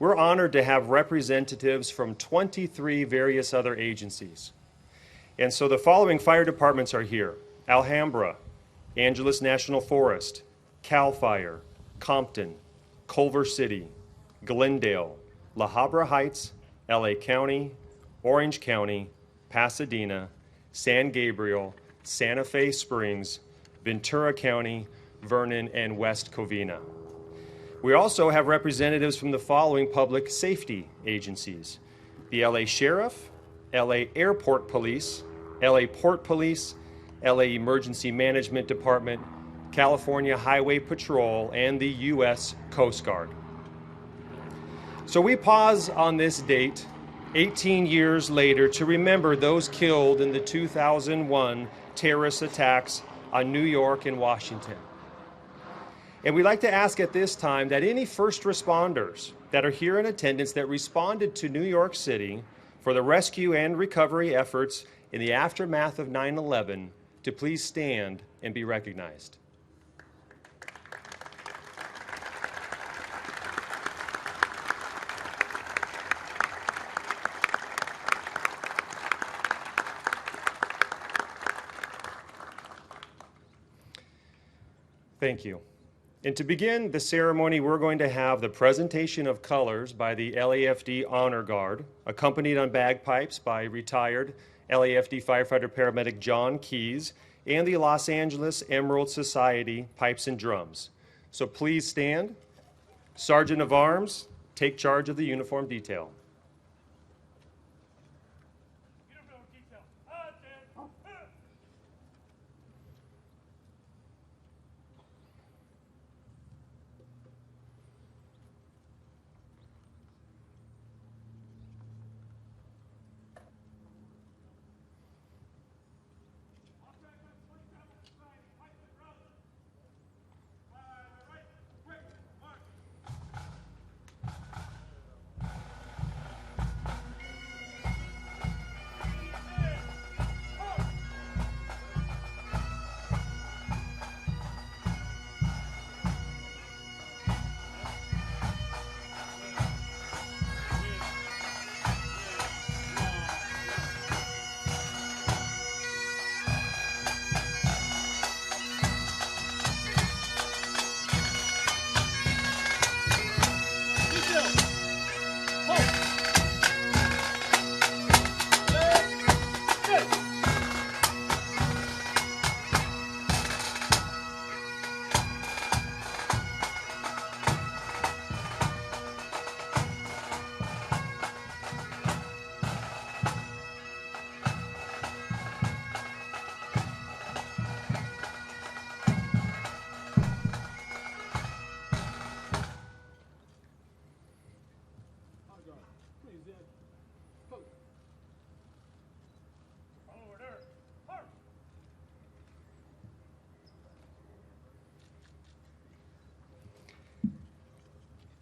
we're honored to have representatives from 23 various other agencies. And so the following fire departments are here: Alhambra, Angeles National Forest, CAL FIRE, Compton, Culver City, Glendale, La Habra Heights, LA County, Orange County, Pasadena, San Gabriel, Santa Fe Springs, Ventura County, Vernon, and West Covina. We also have representatives from the following public safety agencies: the LA Sheriff, LA Airport Police, LA Port Police, LA Emergency Management Department, California Highway Patrol, and the U.S. Coast Guard. So we pause on this date 18 years later to remember those killed in the 2001 terrorist attacks on New York and Washington. And we'd like to ask at this time that any first responders that are here in attendance that responded to New York City for the rescue and recovery efforts in the aftermath of 9/11 to please stand and be recognized. Thank you. And to begin the ceremony, we're going to have the presentation of colors by the LAFD Honor Guard, accompanied on bagpipes by retired LAFD firefighter paramedic John Keys and the Los Angeles Emerald Society Pipes and Drums. So please stand. Sergeant of Arms, take charge of the uniform detail.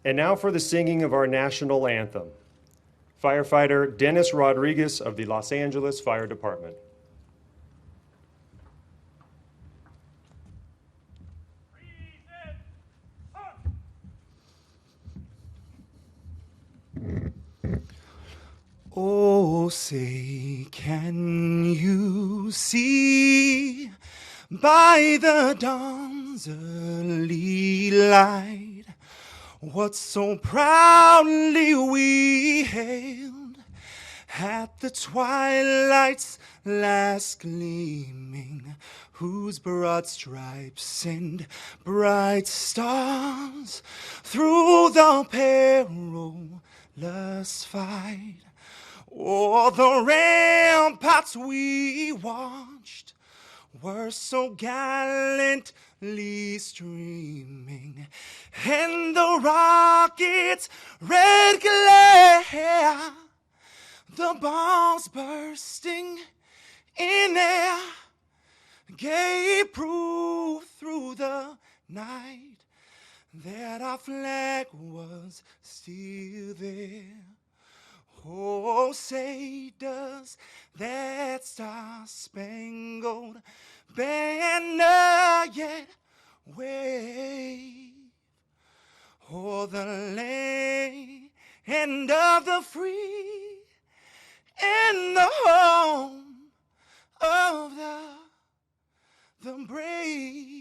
And now for the singing of our national anthem. Firefighter Dennis Rodriguez of the Los Angeles Fire Department. Oh, say, can you see by the dawn's early light what so proudly we hailed at the twilight's last gleaming, whose broad stripes and bright stars through the perilous fight o'er the ramparts we watched were so gallantly streaming, and the rocket's red glare, the bombs bursting in air, gave proof through the night that our flag was still there. Oh, say, does that star-spangled banner yet wave o'er the land and of the free, and the home of the brave.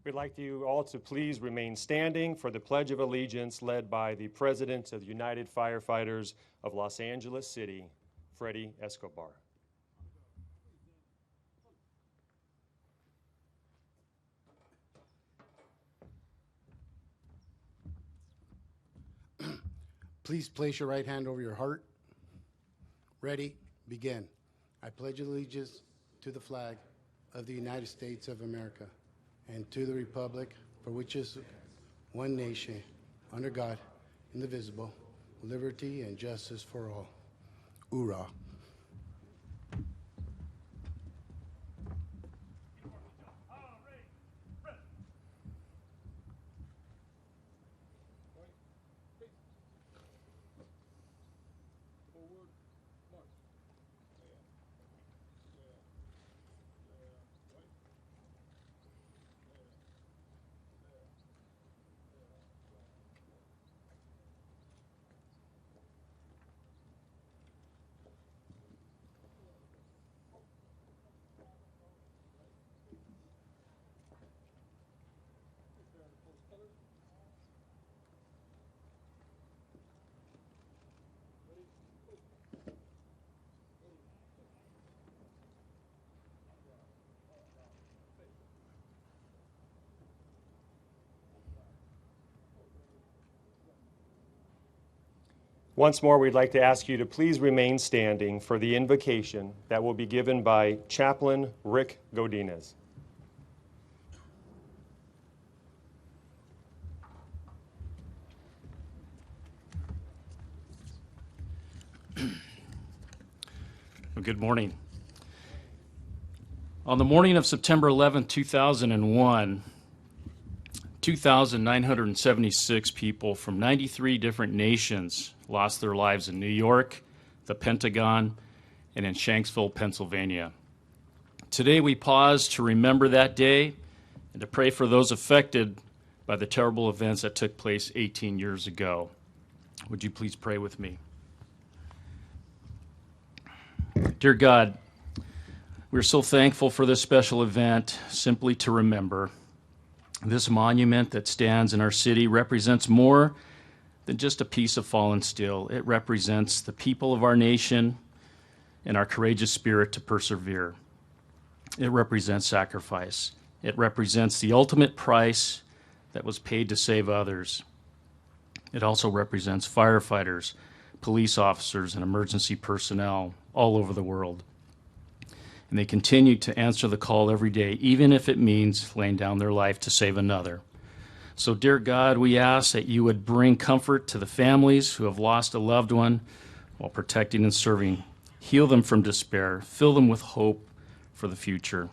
We'd like you all to please remain standing for the Pledge of Allegiance led by the President of the United Firefighters of Los Angeles City, Freddie Escobar. Please place your right hand over your heart. Ready, begin. I pledge allegiance to the flag of the United States of America and to the republic for which is one nation, under God, indivisible, liberty and justice for all. Hoorah. Once more, we'd like to ask you to please remain standing for the invocation that will be given by Chaplain Rick Godinez. Well, good morning. On the morning of September 11, 2001, 2,976 people from 93 different nations lost their lives in New York, the Pentagon, and in Shanksville, Pennsylvania. Today we pause to remember that day and to pray for those affected by the terrible events that took place 18 years ago. Would you please pray with me? Dear God, we're so thankful for this special event, simply to remember. This monument that stands in our city represents more than just a piece of fallen steel. It represents the people of our nation and our courageous spirit to persevere. It represents sacrifice. It represents the ultimate price that was paid to save others. It also represents firefighters, police officers, and emergency personnel all over the world. And they continue to answer the call every day, even if it means laying down their life to save another. So, dear God, we ask that you would bring comfort to the families who have lost a loved one while protecting and serving. Heal them from despair. Fill them with hope for the future.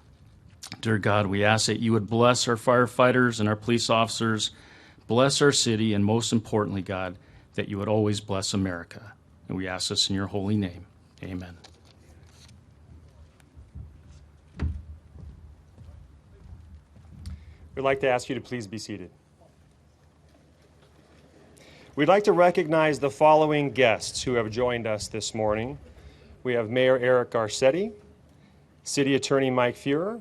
Dear God, we ask that you would bless our firefighters and our police officers, bless our city, and most importantly, God, that you would always bless America. And we ask this in your holy name. Amen. We'd like to ask you to please be seated. We'd like to recognize the following guests who have joined us this morning. We have Mayor Eric Garcetti, City Attorney Mike Feuer,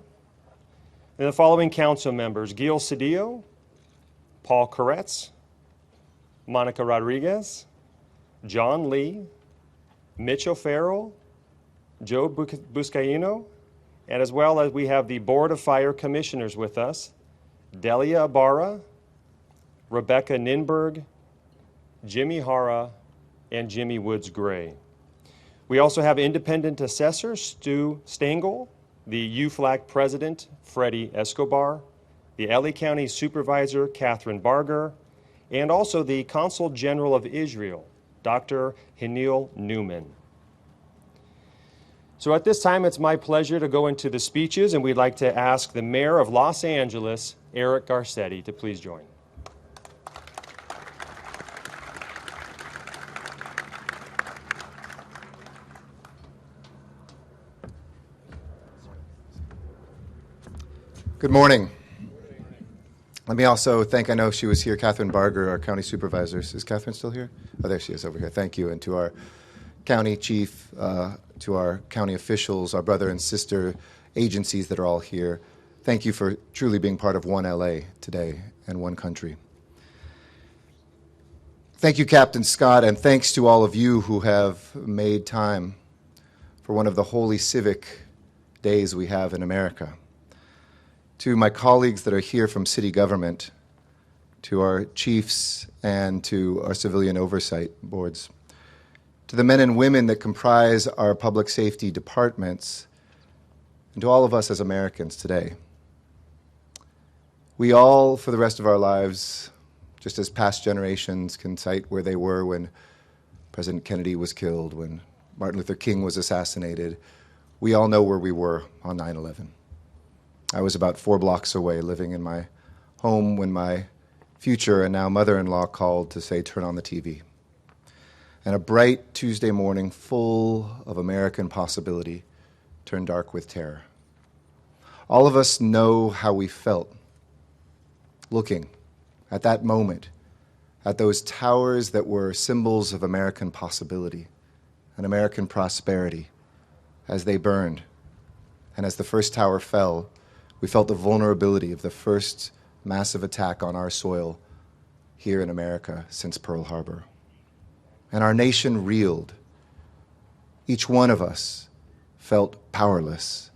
and the following council members: Gil Cedillo, Paul Koretz, Monica Rodriguez, John Lee, Mitch O'Farrell, Joe Buscaino, and as well as we have the Board of Fire Commissioners with us: Delia Ibarra, Rebecca Ninberg, Jimmy Hara, and Jimmy Woods Gray. We also have Independent Assessor Stu Stengel, the UFLAC President Freddie Escobar, the LA County Supervisor Catherine Barger, and also the Consul General of Israel, Dr. Haniel Newman. So at this time, it's my pleasure to go into the speeches, and we'd like to ask the Mayor of Los Angeles, Eric Garcetti, to please join. Good morning. Let me also thank, I know she was here, Catherine Barger, our county supervisor. Is Catherine still here? Oh, there she is over here. Thank you. And to our county chief, to our county officials, our brother and sister agencies that are all here. Thank you for truly being part of one LA today and one country. Thank you, Captain Scott, and thanks to all of you who have made time for one of the holy civic days we have in America. To my colleagues that are here from city government, to our chiefs and to our civilian oversight boards, to the men and women that comprise our public safety departments, and to all of us as Americans today. We all, for the rest of our lives, just as past generations can cite where they were when President Kennedy was killed, when Martin Luther King was assassinated, we all know where we were on 9/11. I was about 4 blocks away, living in my home when my future and now mother-in-law called to say, turn on the TV. And a bright Tuesday morning full of American possibility turned dark with terror. All of us know how we felt looking at that moment, at those towers that were symbols of American possibility and American prosperity as they burned. And as the first tower fell, we felt the vulnerability of the first massive attack on our soil here in America since Pearl Harbor. And our nation reeled. Each one of us felt powerless,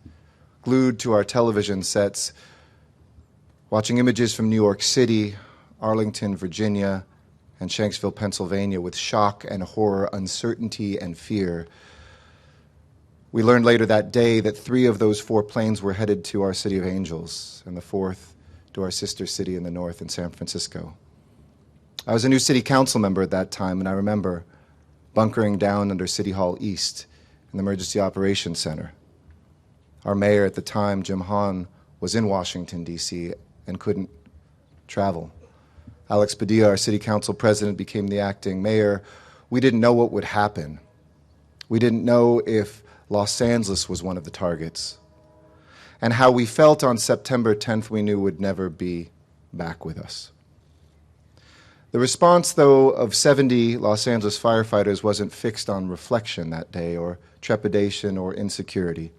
glued to our television sets, watching images from New York City, Arlington, Virginia, and Shanksville, Pennsylvania, with shock and horror, uncertainty and fear. We learned later that day that 3 of those 4 planes were headed to our City of Angels, and the 4th to our sister city in the north in San Francisco. I was a new city council member at that time, and I remember bunkering down under City Hall East in the Emergency Operations Center. Our mayor at the time, Jim Hahn, was in Washington, D.C., and couldn't travel. Alex Padilla, our city council president, became the acting mayor. We didn't know what would happen. We didn't know if Los Angeles was one of the targets. And how we felt on September 10th, we knew would never be back with us. The response, though, of 70 Los Angeles firefighters wasn't fixed on reflection that day, or trepidation, or insecurity.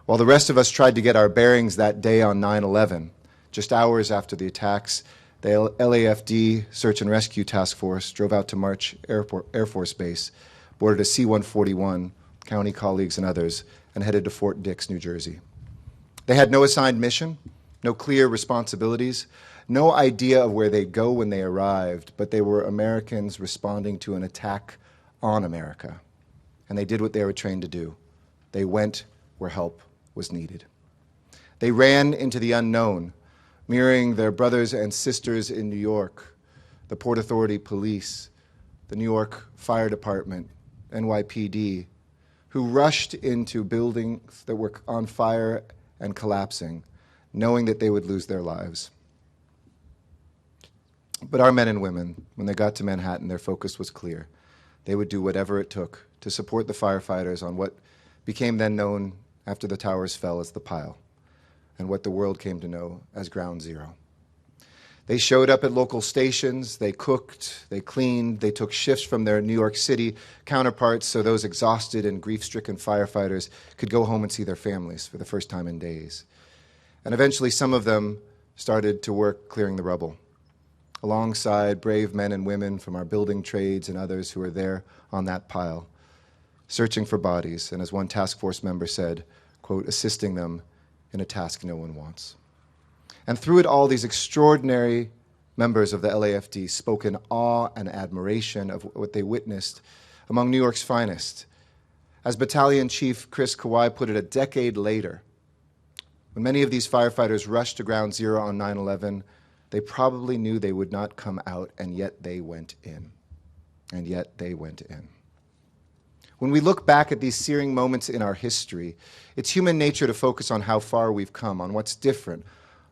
While the rest of us tried to get our bearings that day on 9/11, just hours after the attacks, the LAFD Search and Rescue Task Force drove out to March Air Force Base, boarded a C-141, county colleagues and others, and headed to Fort Dix, New Jersey. They had no assigned mission, no clear responsibilities, no idea of where they'd go when they arrived, but they were Americans responding to an attack on America. And they did what they were trained to do. They went where help was needed. They ran into the unknown, mirroring their brothers and sisters in New York, the Port Authority Police, the New York Fire Department, NYPD, who rushed into buildings that were on fire and collapsing, knowing that they would lose their lives. But our men and women, when they got to Manhattan, their focus was clear. They would do whatever it took to support the firefighters on what became then known after the towers fell as the Pile, and what the world came to know as Ground Zero. They showed up at local stations, they cooked, they cleaned, they took shifts from their New York City counterparts so those exhausted and grief-stricken firefighters could go home and see their families for the first time in days. And eventually some of them started to work clearing the rubble, alongside brave men and women from our building trades and others who were there on that pile, searching for bodies, and as one task force member said, quote, assisting them in a task no one wants. And through it all, these extraordinary members of the LAFD spoke in awe and admiration of what they witnessed among New York's finest. As Battalion Chief Chris Kawai put it a decade later, when many of these firefighters rushed to Ground Zero on 9/11, they probably knew they would not come out, and yet they went in. And yet they went in. When we look back at these searing moments in our history, it's human nature to focus on how far we've come, on what's different,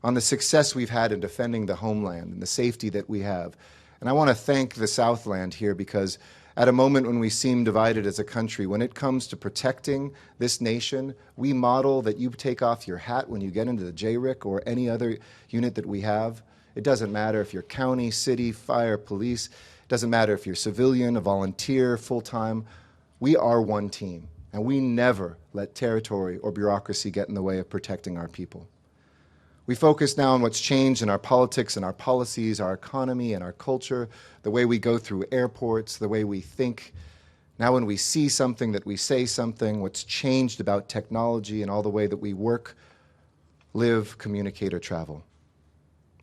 on the success we've had in defending the homeland and the safety that we have. And I want to thank the Southland here because At a moment when we seem divided as a country, when it comes to protecting this nation, we model that you take off your hat when you get into the JRIC or any other unit that we have. It doesn't matter if you're county, city, fire, police. It doesn't matter if you're civilian, a volunteer, full-time. We are one team, and we never let territory or bureaucracy get in the way of protecting our people. We focus now on what's changed in our politics and our policies, our economy and our culture, the way we go through airports, the way we think. Now when we see something, that we say something, what's changed about technology and all the way that we work, live, communicate, or travel.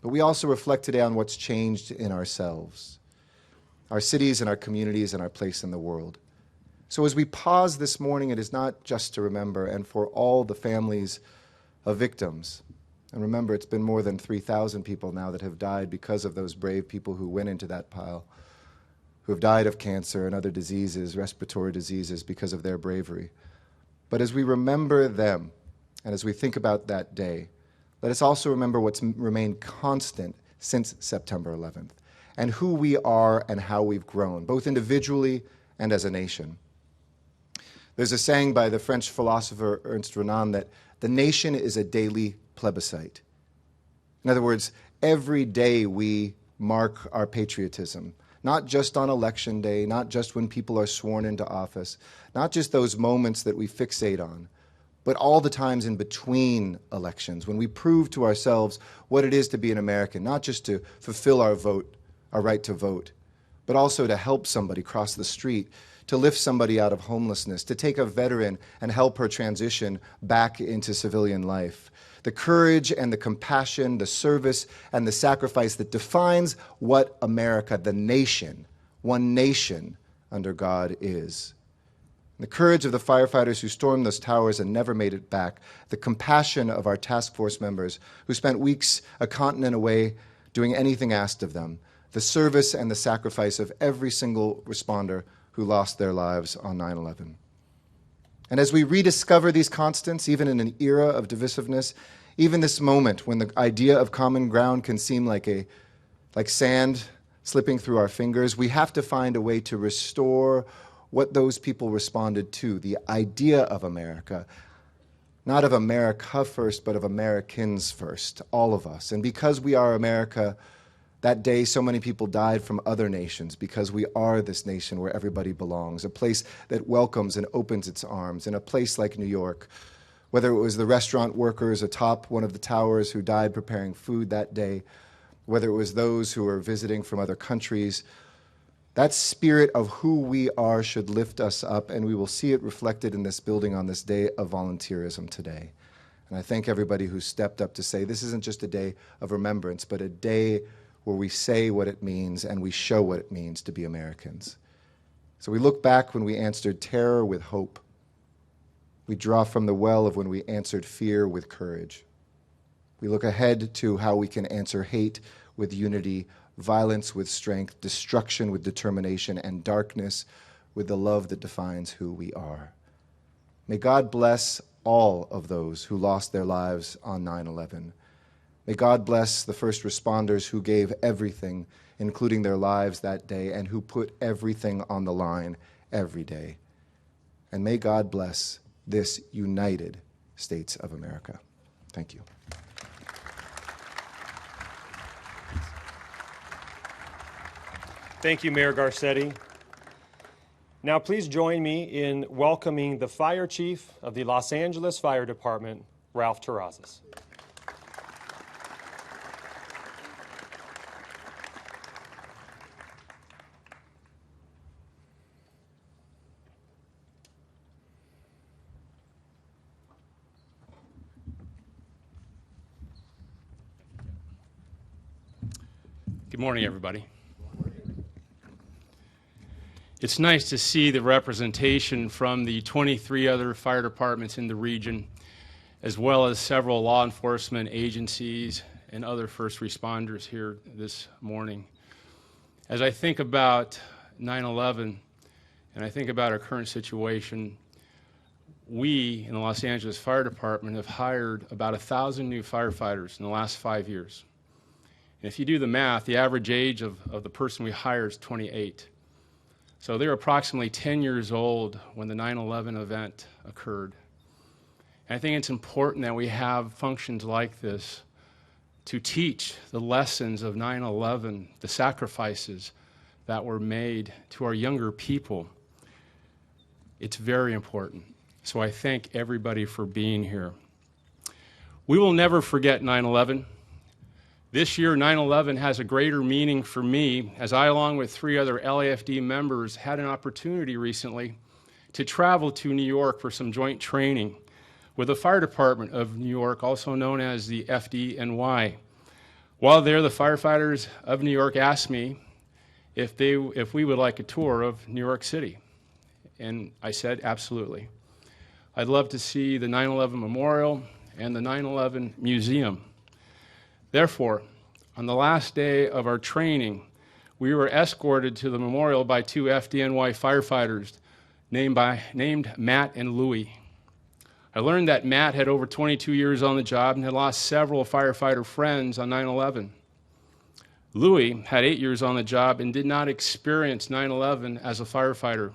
But we also reflect today on what's changed in ourselves, our cities and our communities and our place in the world. So as we pause this morning, it is not just to remember, and for all the families of victims. And remember, it's been more than 3,000 people now that have died because of those brave people who went into that pile, who have died of cancer and other diseases, respiratory diseases, because of their bravery. But as we remember them, and as we think about that day, let us also remember what's remained constant since September 11th, and who we are and how we've grown, both individually and as a nation. There's a saying by the French philosopher Ernst Renan that the nation is a daily plebiscite. In other words, every day we mark our patriotism, not just on election day, not just when people are sworn into office, not just those moments that we fixate on, but all the times in between elections when we prove to ourselves what it is to be an American, not just to fulfill our vote, our right to vote, but also to help somebody cross the street, to lift somebody out of homelessness, to take a veteran and help her transition back into civilian life. The courage and the compassion, the service and the sacrifice that defines what America, the nation, one nation under God is. The courage of the firefighters who stormed those towers and never made it back. The compassion of our task force members who spent weeks a continent away doing anything asked of them. The service and the sacrifice of every single responder who lost their lives on 9/11. And as we rediscover these constants, even in an era of divisiveness, even this moment when the idea of common ground can seem like sand slipping through our fingers, we have to find a way to restore what those people responded to, the idea of America, not of America first, but of Americans first, all of us. And because we are America, that day so many people died from other nations, because we are this nation where everybody belongs, a place that welcomes and opens its arms, in a place like New York, whether it was the restaurant workers atop one of the towers who died preparing food that day, whether it was those who were visiting from other countries. That spirit of who we are should lift us up, and we will see it reflected in this building on this day of volunteerism today. And I thank everybody who stepped up to say this isn't just a day of remembrance, but a day where we say what it means and we show what it means to be Americans. So we look back when we answered terror with hope. We draw from the well of when we answered fear with courage. We look ahead to how we can answer hate with unity, violence with strength, destruction with determination, and darkness with the love that defines who we are. May God bless all of those who lost their lives on 9/11. May God bless the first responders who gave everything, including their lives that day, and who put everything on the line every day. And may God bless this United States of America. Thank you. Thank you, Mayor Garcetti. Now please join me in welcoming the Fire Chief of the Los Angeles Fire Department, Ralph Terrazas. Good morning, everybody. It's nice to see the representation from the 23 other fire departments in the region, as well as several law enforcement agencies and other first responders here this morning. As I think about 9/11 and I think about our current situation, we in the Los Angeles Fire Department have hired about 1,000 new firefighters in the last 5 years. And if you do the math, the average age of the person we hire is 28. So they were approximately 10 years old when the 9/11 event occurred. And I think it's important that we have functions like this to teach the lessons of 9/11, the sacrifices that were made to our younger people. It's very important. So I thank everybody for being here. We will never forget 9/11. This year, 9/11 has a greater meaning for me, as I, along with 3 other LAFD members, had an opportunity recently to travel to New York for some joint training with the Fire Department of New York, also known as the FDNY. While there, the firefighters of New York asked me if we would like a tour of New York City. And I said, absolutely. I'd love to see the 9/11 Memorial and the 9/11 Museum. Therefore, on the last day of our training, we were escorted to the memorial by 2 FDNY firefighters named Matt and Louie. I learned that Matt had over 22 years on the job and had lost several firefighter friends on 9/11. Louie had 8 years on the job and did not experience 9/11 as a firefighter.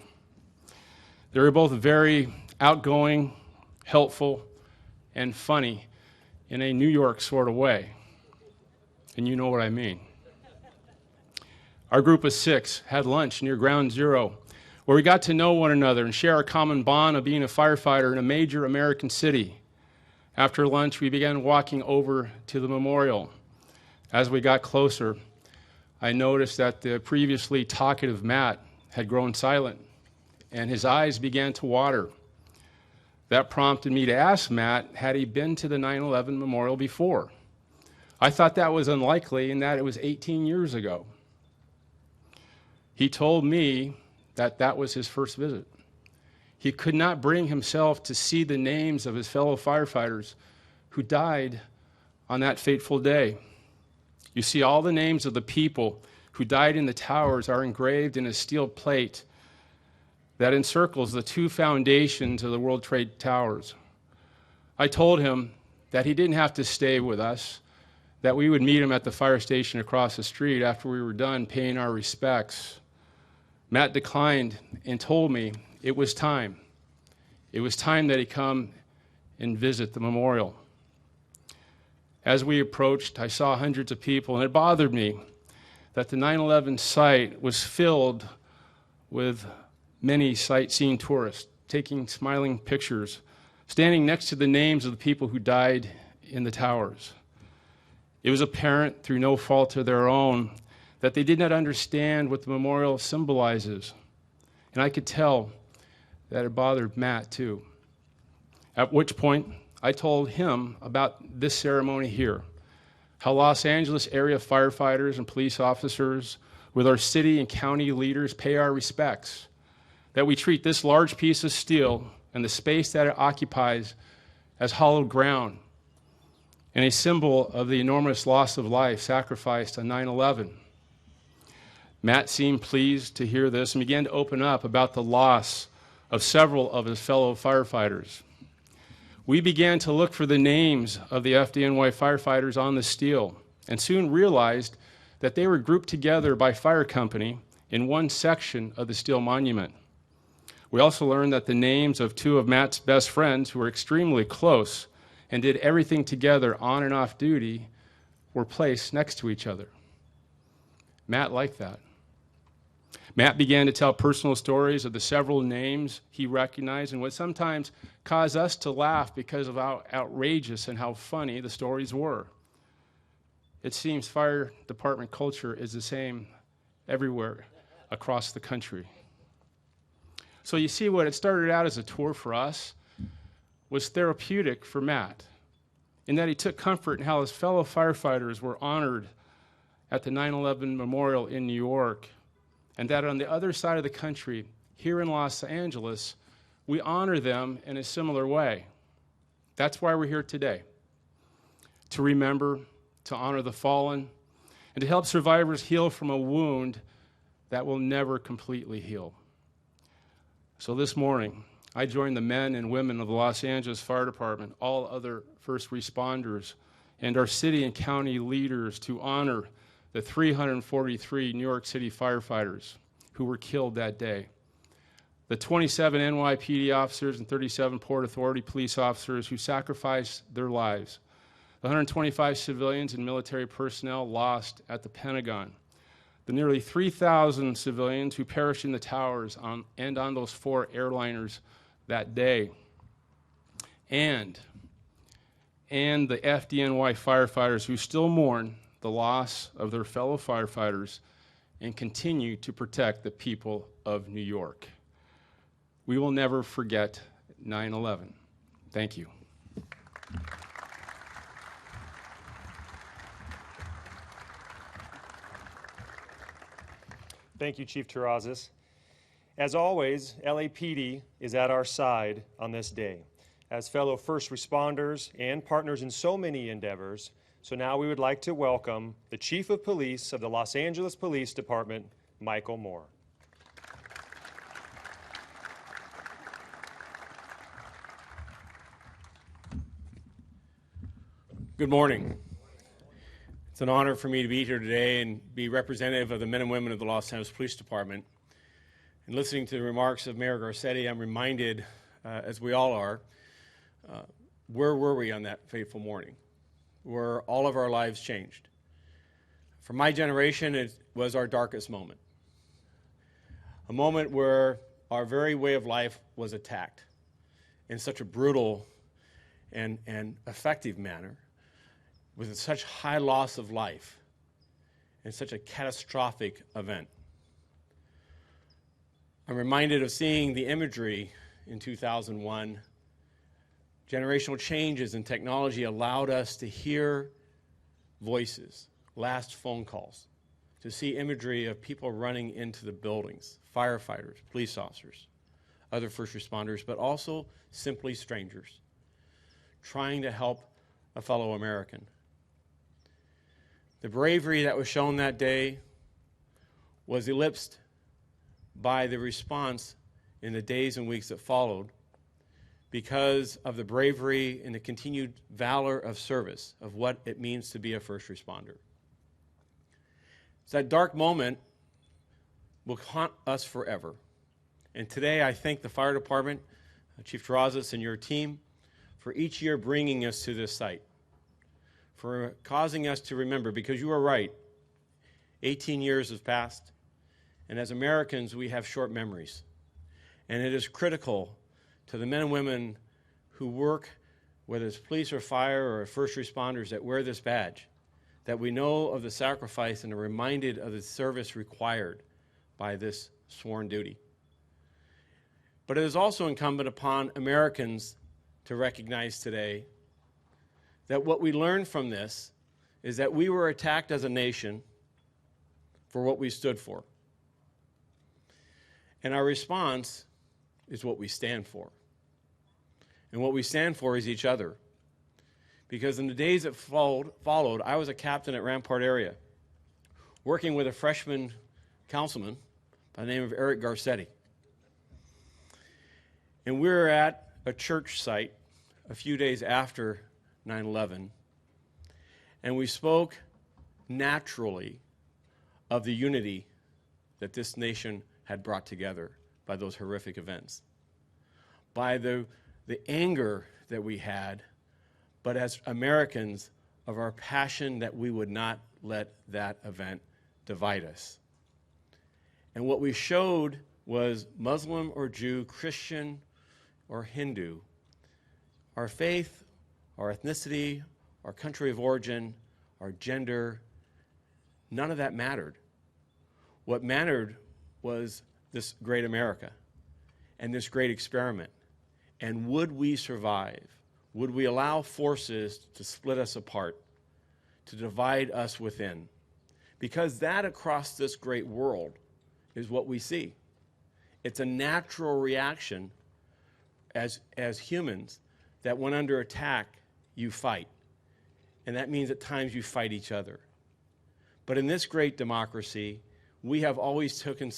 They were both very outgoing, helpful, and funny in a New York sort of way. And you know what I mean. Our group of 6 had lunch near Ground Zero, where we got to know one another and share a common bond of being a firefighter in a major American city. After lunch, we began walking over to the memorial. As we got closer, I noticed that the previously talkative Matt had grown silent, and his eyes began to water. That prompted me to ask Matt, had he been to the 9/11 memorial before? I thought that was unlikely and that it was 18 years ago. He told me that that was his first visit. He could not bring himself to see the names of his fellow firefighters who died on that fateful day. You see, all the names of the people who died in the towers are engraved in a steel plate that encircles the 2 foundations of the World Trade Towers. I told him that he didn't have to stay with us, that we would meet him at the fire station across the street after we were done paying our respects. Matt declined and told me it was time. It was time that he come and visit the memorial. As we approached, I saw hundreds of people, and it bothered me that the 9/11 site was filled with many sightseeing tourists, taking smiling pictures, standing next to the names of the people who died in the towers. It was apparent, through no fault of their own, that they did not understand what the memorial symbolizes. And I could tell that it bothered Matt, too. At which point, I told him about this ceremony here, how Los Angeles area firefighters and police officers, with our city and county leaders, pay our respects, that we treat this large piece of steel and the space that it occupies as hallowed ground, and a symbol of the enormous loss of life sacrificed on 9/11. Matt seemed pleased to hear this and began to open up about the loss of several of his fellow firefighters. We began to look for the names of the FDNY firefighters on the steel and soon realized that they were grouped together by fire company in one section of the steel monument. We also learned that the names of 2 of Matt's best friends, who were extremely close and did everything together on and off duty, were placed next to each other. Matt liked that. Matt began to tell personal stories of the several names he recognized and would sometimes cause us to laugh because of how outrageous and how funny the stories were. It seems fire department culture is the same everywhere across the country. So you see, what it started out as a tour for us was therapeutic for Matt, in that he took comfort in how his fellow firefighters were honored at the 9/11 Memorial in New York, and that on the other side of the country, here in Los Angeles, we honor them in a similar way. That's why we're here today, to remember, to honor the fallen, and to help survivors heal from a wound that will never completely heal. So this morning, I joined the men and women of the Los Angeles Fire Department, all other first responders, and our city and county leaders to honor the 343 New York City firefighters who were killed that day. The 27 NYPD officers and 37 Port Authority police officers who sacrificed their lives. The 125 civilians and military personnel lost at the Pentagon. The nearly 3,000 civilians who perished in the towers and on those 4 airliners that day. And the FDNY firefighters who still mourn the loss of their fellow firefighters and continue to protect the people of New York. We will never forget 9/11. Thank you. Thank you, Chief Terrazas. As always, LAPD is at our side on this day as fellow first responders and partners in so many endeavors. So now we would like to welcome the Chief of Police of the Los Angeles Police Department, Michael Moore. Good morning. It's an honor for me to be here today and be representative of the men and women of the Los Angeles Police Department. And listening to the remarks of Mayor Garcetti, I'm reminded, as we all are, where were we on that fateful morning, where all of our lives changed. For my generation, it was our darkest moment, a moment where our very way of life was attacked in such a brutal and effective manner, with such high loss of life and such a catastrophic event. I'm reminded of seeing the imagery in 2001. Generational changes in technology allowed us to hear voices, last phone calls, to see imagery of people running into the buildings, firefighters, police officers, other first responders, but also simply strangers, trying to help a fellow American. The bravery that was shown that day was eclipsed by the response in the days and weeks that followed because of the bravery and the continued valor of service of what it means to be a first responder. So that dark moment will haunt us forever. And today I thank the fire department, Chief Terrazas and your team, for each year bringing us to this site, for causing us to remember, because you are right, 18 years have passed, and as Americans, we have short memories. And it is critical to the men and women who work, whether it's police or fire or first responders that wear this badge, that we know of the sacrifice and are reminded of the service required by this sworn duty. But it is also incumbent upon Americans to recognize today that what we learned from this is that we were attacked as a nation for what we stood for. And our response is what we stand for. And what we stand for is each other. Because in the days that followed, I was a captain at Rampart area, working with a freshman councilman by the name of Eric Garcetti. And we were at a church site a few days after 9/11, and we spoke naturally of the unity that this nation had brought together by those horrific events, by the anger that we had, but as Americans, of our passion that we would not let that event divide us. And what we showed was Muslim or Jew, Christian or Hindu, our faith, our ethnicity, our country of origin, our gender, none of that mattered. What mattered was this great America and this great experiment. And would we survive? Would we allow forces to split us apart, to divide us within? Because that across this great world is what we see. It's a natural reaction as humans that when under attack, you fight. And that means at times you fight each other. But in this great democracy, we have always taken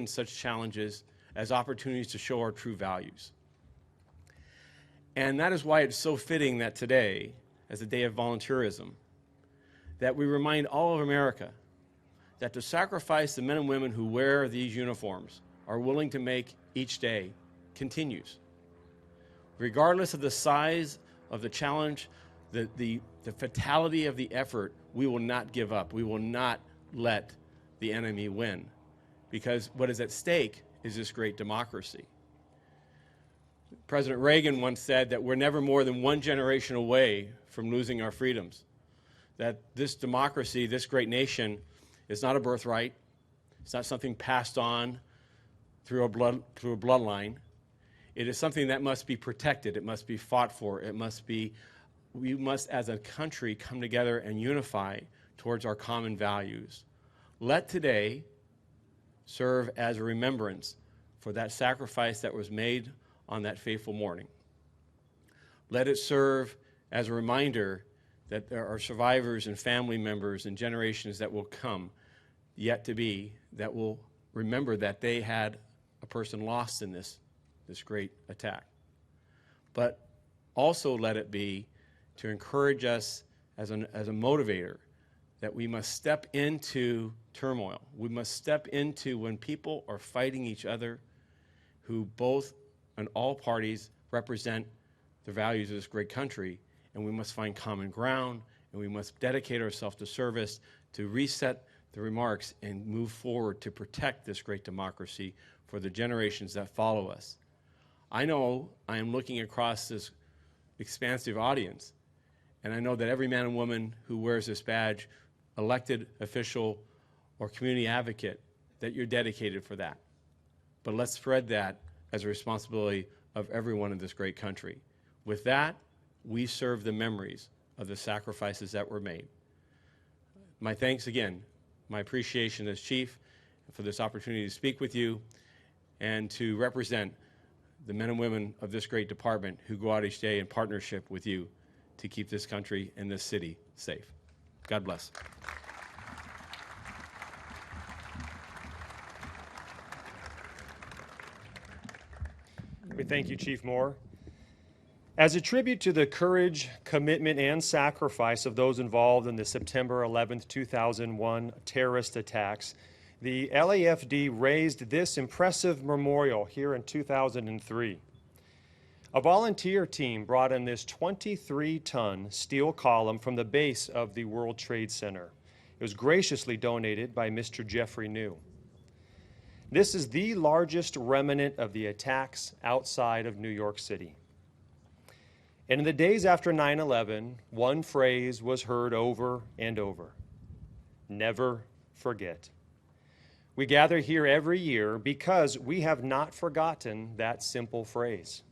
such challenges as opportunities to show our true values. And that is why it's so fitting that today, as a day of volunteerism, that we remind all of America that the sacrifice the men and women who wear these uniforms are willing to make each day continues. Regardless of the size of the challenge, the fatality of the effort, we will not give up. We will not let the enemy win, because what is at stake is this great democracy. President Reagan once said that we're never more than one generation away from losing our freedoms, that this democracy, this great nation, is not a birthright. It's not something passed on through a bloodline. It is something that must be protected. It must be fought for. We must, as a country, come together and unify towards our common values. Let today serve as a remembrance for that sacrifice that was made on that fateful morning. Let it serve as a reminder that there are survivors and family members and generations that will come yet to be that will remember that they had a person lost in this great attack. But also let it be to encourage us as a motivator that we must step into turmoil. We must step into when people are fighting each other, who both and all parties represent the values of this great country, and we must find common ground, and we must dedicate ourselves to service, to reset the remarks and move forward to protect this great democracy for the generations that follow us. I know I am looking across this expansive audience, and I know that every man and woman who wears this badge, elected official or community advocate, that you're dedicated for that. But let's spread that as a responsibility of everyone in this great country. With that, we serve the memories of the sacrifices that were made. My thanks again, my appreciation as Chief for this opportunity to speak with you and to represent the men and women of this great department who go out each day in partnership with you to keep this country and this city safe. God bless. We thank you, Chief Moore. As a tribute to the courage, commitment, and sacrifice of those involved in the September 11th, 2001 terrorist attacks, the LAFD raised this impressive memorial here in 2003. A volunteer team brought in this 23-ton steel column from the base of the World Trade Center. It was graciously donated by Mr. Jeffrey New. This is the largest remnant of the attacks outside of New York City. And in the days after 9/11, one phrase was heard over and over: never forget. We gather here every year because we have not forgotten that simple phrase.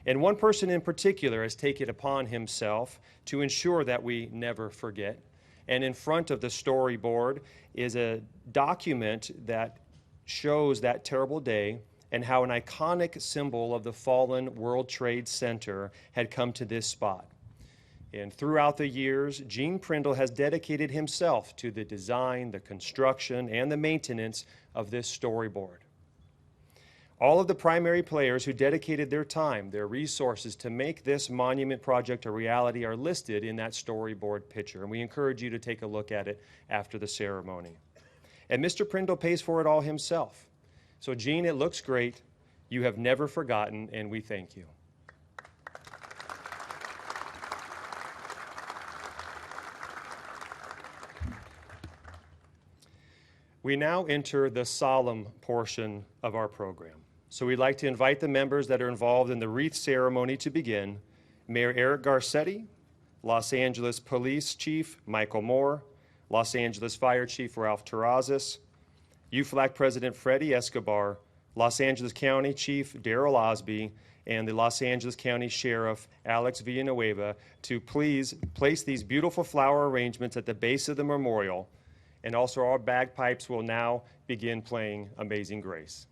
And one person in particular has taken it upon himself to ensure that we never forget. And in front of the storyboard is a document that shows that terrible day and how an iconic symbol of the fallen World Trade Center had come to this spot. And throughout the years, Gene Prindle has dedicated himself to the design, the construction, and the maintenance of this storyboard. All of the primary players who dedicated their time, their resources to make this monument project a reality are listed in that storyboard picture, and we encourage you to take a look at it after the ceremony. And Mr. Prindle pays for it all himself. So Gene, it looks great. You have never forgotten, and we thank you. We now enter the solemn portion of our program. So we'd like to invite the members that are involved in the wreath ceremony to begin. Mayor Eric Garcetti, Los Angeles Police Chief Michael Moore, Los Angeles Fire Chief Ralph Terrazas, UFLAG President Freddie Escobar, Los Angeles County Chief Darrell Osby, and the Los Angeles County Sheriff Alex Villanueva to please place these beautiful flower arrangements at the base of the memorial. And also our bagpipes will now begin playing Amazing Grace.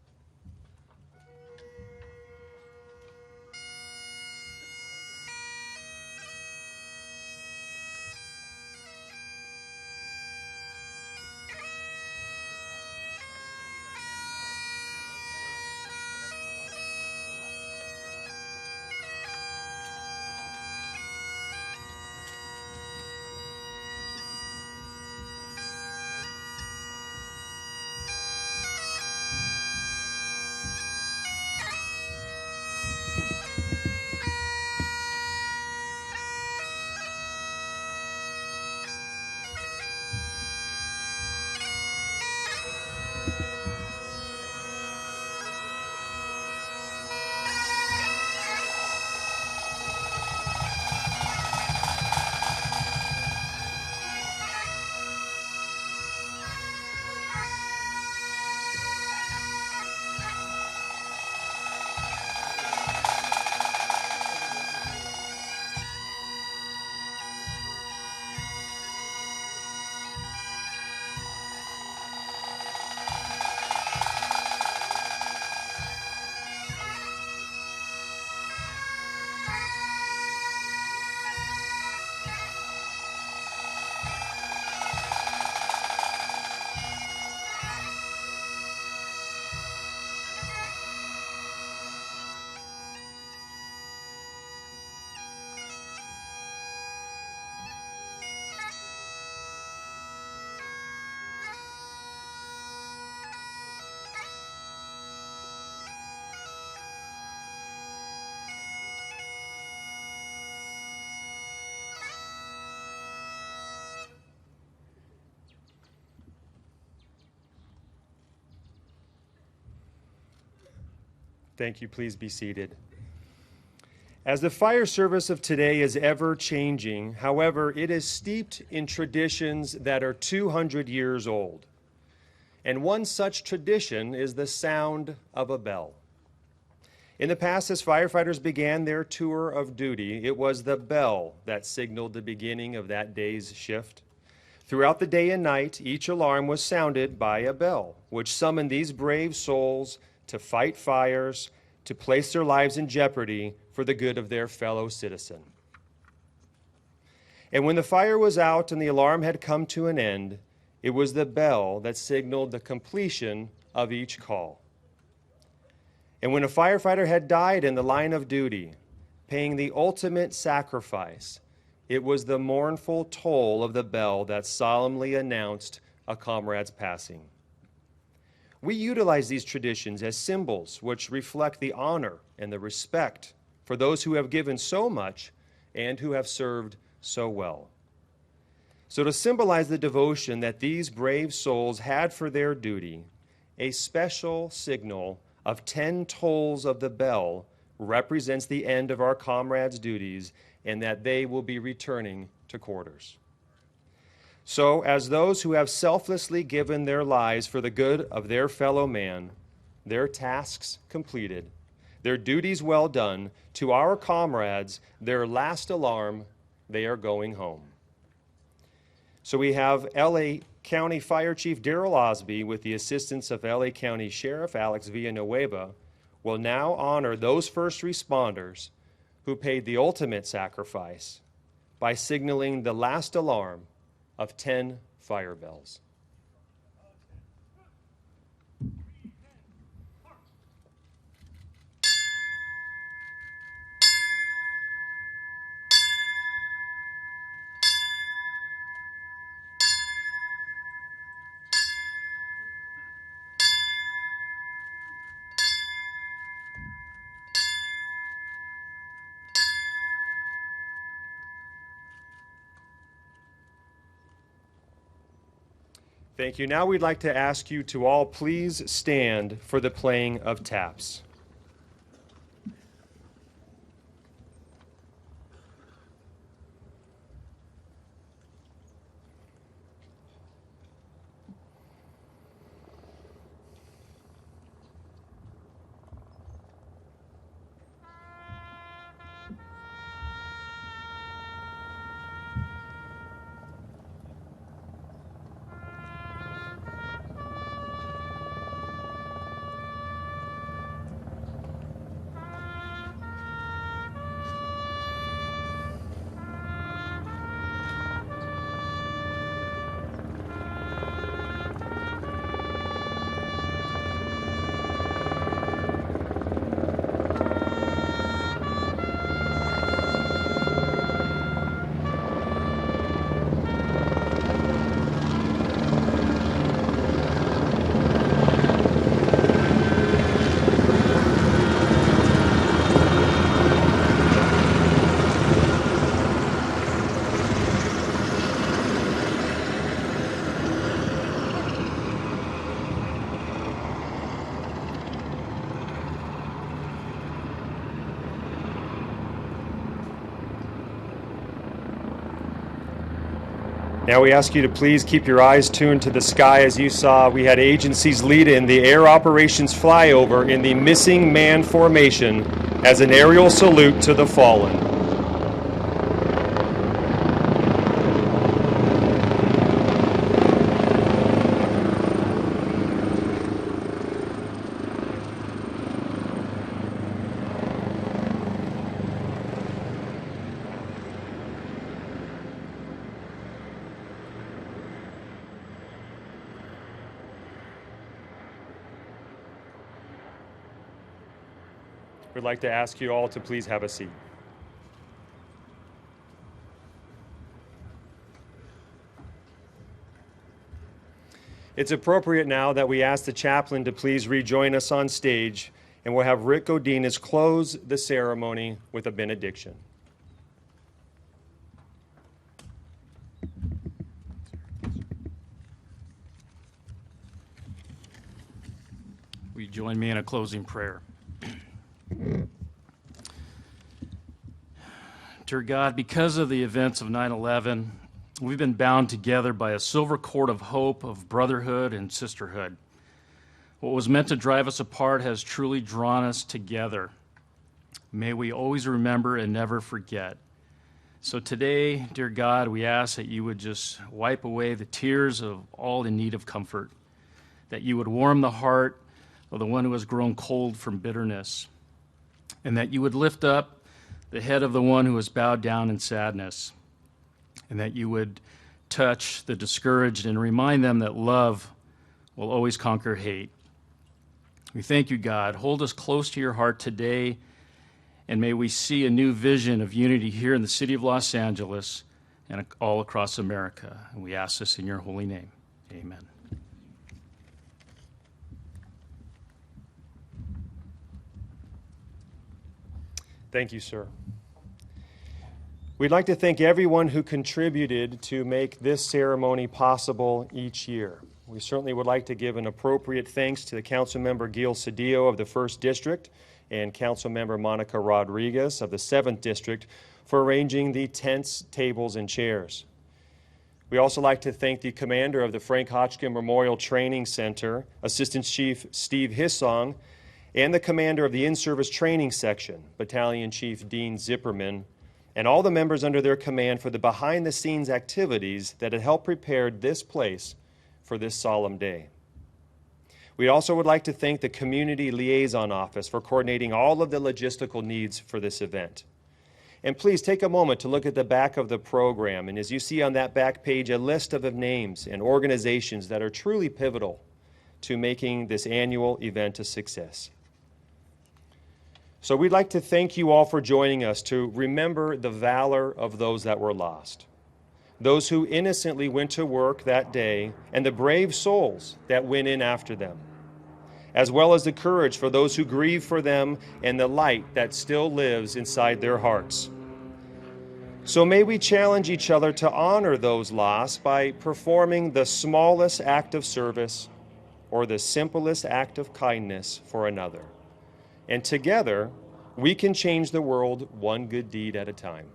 Thank you. Please be seated. As the fire service of today is ever changing, however, it is steeped in traditions that are 200 years old. And one such tradition is the sound of a bell. In the past, as firefighters began their tour of duty, it was the bell that signaled the beginning of that day's shift. Throughout the day and night, each alarm was sounded by a bell, which summoned these brave souls to fight fires, to place their lives in jeopardy for the good of their fellow citizen. And when the fire was out and the alarm had come to an end, it was the bell that signaled the completion of each call. And when a firefighter had died in the line of duty, paying the ultimate sacrifice, it was the mournful toll of the bell that solemnly announced a comrade's passing. We utilize these traditions as symbols which reflect the honor and the respect for those who have given so much and who have served so well. So to symbolize the devotion that these brave souls had for their duty, a special signal of 10 tolls of the bell represents the end of our comrades' duties and that they will be returning to quarters. So, as those who have selflessly given their lives for the good of their fellow man, their tasks completed, their duties well done, to our comrades, their last alarm, they are going home. So we have L.A. County Fire Chief Darrell Osby, with the assistance of L.A. County Sheriff Alex Villanueva, will now honor those first responders who paid the ultimate sacrifice by signaling the last alarm of 10 fire bells. Thank you. Now we'd like to ask you to all please stand for the playing of taps. Now we ask you to please keep your eyes tuned to the sky. As you saw, we had agencies lead in the air operations flyover in the missing man formation as an aerial salute to the fallen. We'd like to ask you all to please have a seat. It's appropriate now that we ask the chaplain to please rejoin us on stage, and we'll have Rick Godinez close the ceremony with a benediction. Will you join me in a closing prayer? Dear God, because of the events of 9/11, we've been bound together by a silver cord of hope, of brotherhood and sisterhood. What was meant to drive us apart has truly drawn us together. May we always remember and never forget. So today, dear God, we ask that you would just wipe away the tears of all in need of comfort, that you would warm the heart of the one who has grown cold from bitterness, and that you would lift up the head of the one who has bowed down in sadness, and that you would touch the discouraged and remind them that love will always conquer hate. We thank you, God. Hold us close to your heart today, and may we see a new vision of unity here in the city of Los Angeles and all across America. And we ask this in your holy name. Amen. Thank you, sir. We'd like to thank everyone who contributed to make this ceremony possible each year. We certainly would like to give an appropriate thanks to the Councilmember Gil Cedillo of the 1st District and Councilmember Monica Rodriguez of the 7th District for arranging the tents, tables, and chairs. We also like to thank the commander of the Frank Hotchkin Memorial Training Center, Assistant Chief Steve Hissong, and the commander of the In-Service Training Section, Battalion Chief Dean Zipperman, and all the members under their command for the behind-the-scenes activities that had helped prepare this place for this solemn day. We also would like to thank the Community Liaison Office for coordinating all of the logistical needs for this event. And please take a moment to look at the back of the program, and as you see on that back page, a list of names and organizations that are truly pivotal to making this annual event a success. So we'd like to thank you all for joining us to remember the valor of those that were lost, those who innocently went to work that day, and the brave souls that went in after them, as well as the courage for those who grieve for them and the light that still lives inside their hearts. So may we challenge each other to honor those lost by performing the smallest act of service or the simplest act of kindness for another. And together, we can change the world one good deed at a time.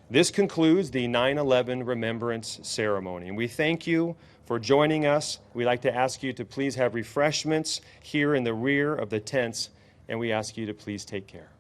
This concludes the 9/11 Remembrance Ceremony, and we thank you for joining us. We'd like to ask you to please have refreshments here in the rear of the tents, and we ask you to please take care.